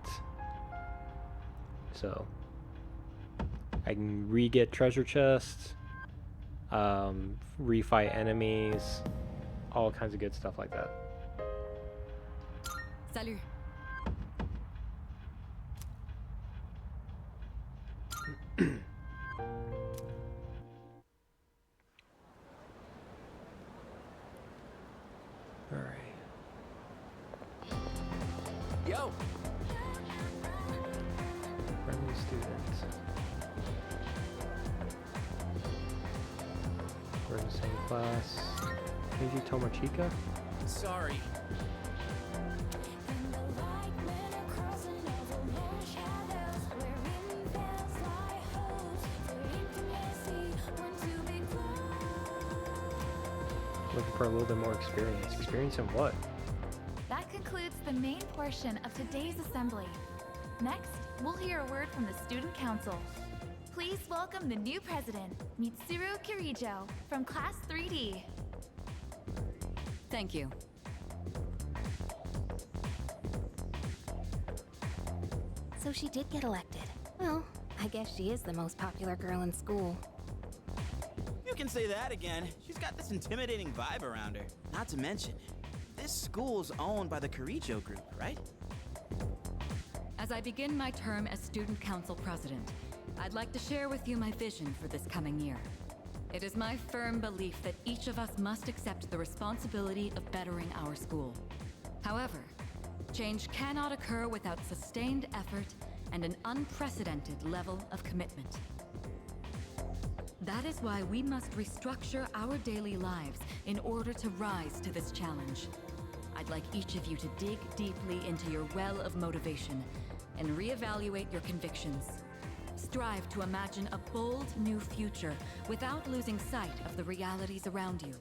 So I can re-get treasure chests, refight enemies, all kinds of good stuff like that. Salut. Alright. Yo! Friendly students. Same class. Meiji Tomochika? Sorry. Looking for a little bit more experience. Experience in what? That concludes the main portion of today's assembly. Next, we'll hear a word from the Student Council. Please welcome the new president, Mitsuru Kirijo, from Class 3D. Thank you. So she did get elected. Well, I guess she is the most popular girl in school. You can say that again. She's got this intimidating vibe around her. Not to mention, this school's owned by the Kirijo group, right? As I begin my term as Student Council President, I'd like to share with you my vision for this coming year. It is my firm belief that each of us must accept the responsibility of bettering our school. However, change cannot occur without sustained effort and an unprecedented level of commitment. That is why we must restructure our daily lives in order to rise to this challenge. I'd like each of you to dig deeply into your well of motivation and reevaluate your convictions. Strive to imagine a bold new future without losing sight of the realities around you.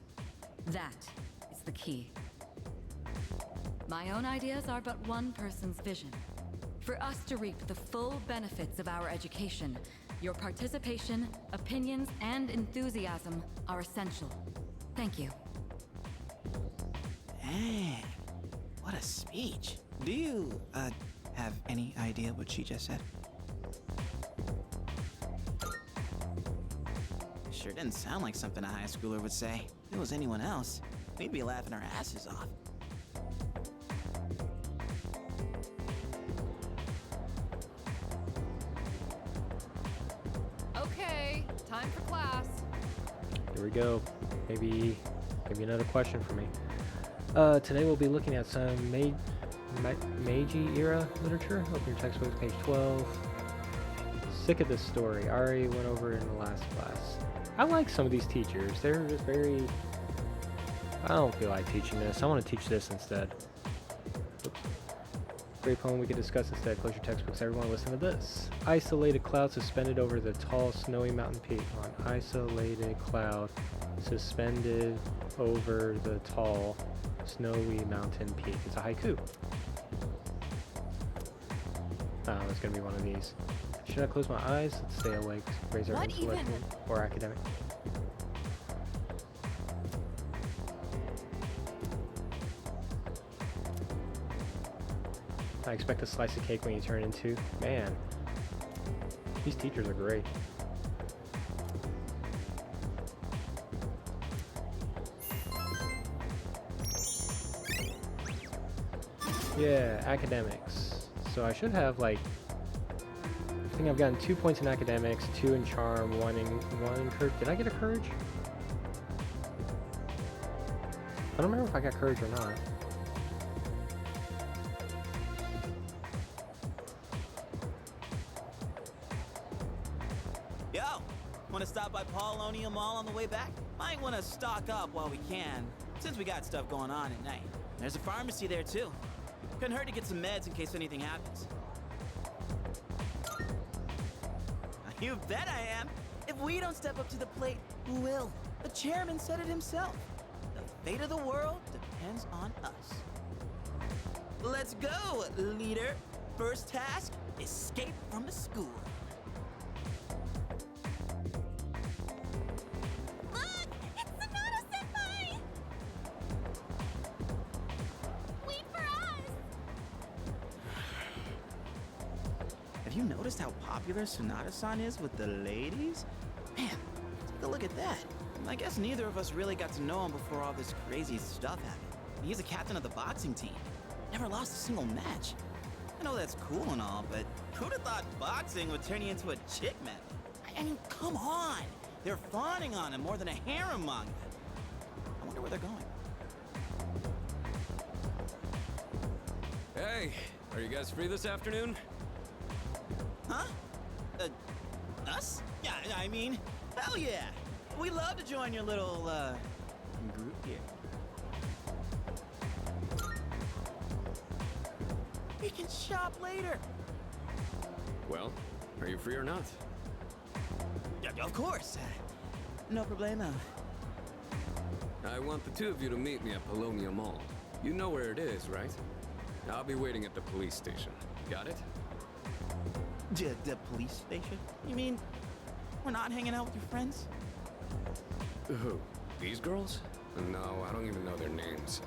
That is the key. My own ideas are but one person's vision. For us to reap the full benefits of our education, your participation, opinions, and enthusiasm are essential. Thank you. Dang, what a speech. Do you, have any idea what she just said? Sure didn't sound like something a high schooler would say. If it was anyone else, we'd be laughing our asses off. Okay, time for class. Here we go. Maybe another question for me. Today we'll be looking at some Meiji era literature. Open your textbook, page 12. Sick of this story. I already went over it in the last class. I like some of these teachers. They're just very... I don't feel like teaching this. I want to teach this instead. Oops. Great poem we could discuss instead. Close your textbooks. Everyone listen to this. Isolated cloud suspended over the tall snowy mountain peak. On isolated cloud suspended over the tall snowy mountain peak. It's a haiku. Oh, it's gonna be one of these. Should I close my eyes? Let's stay awake. Raise our What intellect even? or academic. I expect a slice of cake when you turn into. Man, these teachers are great. Yeah, academics. So I should have like, I think I've gotten 2 points in academics, 2 in charm, 1 in courage. Did I get a courage? I don't remember if I got courage or not. Yo, wanna stop by Paulonia Mall on the way back? Might wanna stock up while we can, since we got stuff going on at night. There's a pharmacy there too. Couldn't hurt to get some meds in case anything happens. You bet I am. If we don't step up to the plate, who will? The chairman said it himself. The fate of the world depends on us. Let's go, leader. First task, escape from the school. Look! It's Sonata-senpai! Wait for us! Have you noticed how popular Sonata-san is with the ladies? Man, take a look at that. I guess neither of us really got to know him before all this crazy stuff happened. He's a captain of the boxing team. Never lost a single match. I know that's cool and all, but who'd have thought boxing would turn you into a chick man? I mean, come on! They're fawning on him more than a harem manga. I wonder where they're going. Hey, are you guys free this afternoon? Huh? Us? Yeah, I mean, hell yeah! We love to join your little, group here. We can shop later. Well, are you free or not? Yeah, of course. No problemo. I want the two of you to meet me at Polonia Mall. You know where it is, right? I'll be waiting at the police station. Got it? The police station? You mean we're not hanging out with your friends? Who? These girls? No, I don't even know their names.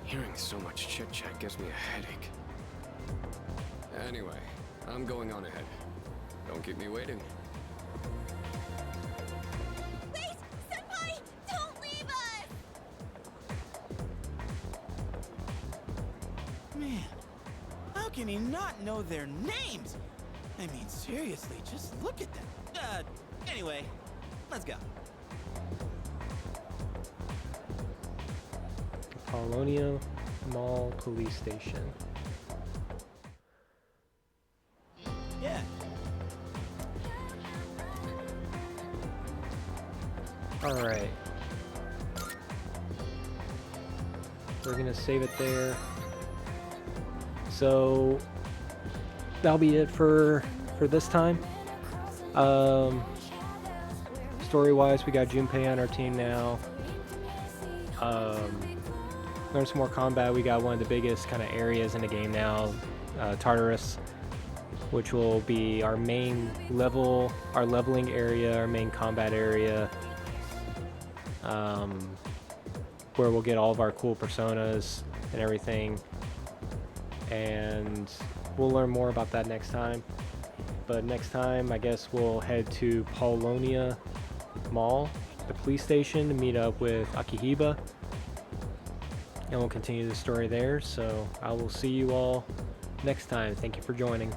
Hearing so much chit-chat gives me a headache. Anyway, I'm going on ahead. Don't keep me waiting. Wait! Senpai! Don't leave us! Man, how can he not know their names? I mean, seriously, just look at them. Anyway, let's go. Polonia Mall Police Station. Yeah. Alright. We're gonna save it there. So that'll be it for this time. Story-wise, we got Junpei on our team now. Learn some more combat. We got one of the biggest kind of areas in the game now, Tartarus, which will be our main level, our leveling area, our main combat area, where we'll get all of our cool personas and everything. And we'll learn more about that next time. But next time, I guess we'll head to Polonia Mall, the police station, to meet up with Akihiba. And we'll continue the story there. So I will see you all next time. Thank you for joining.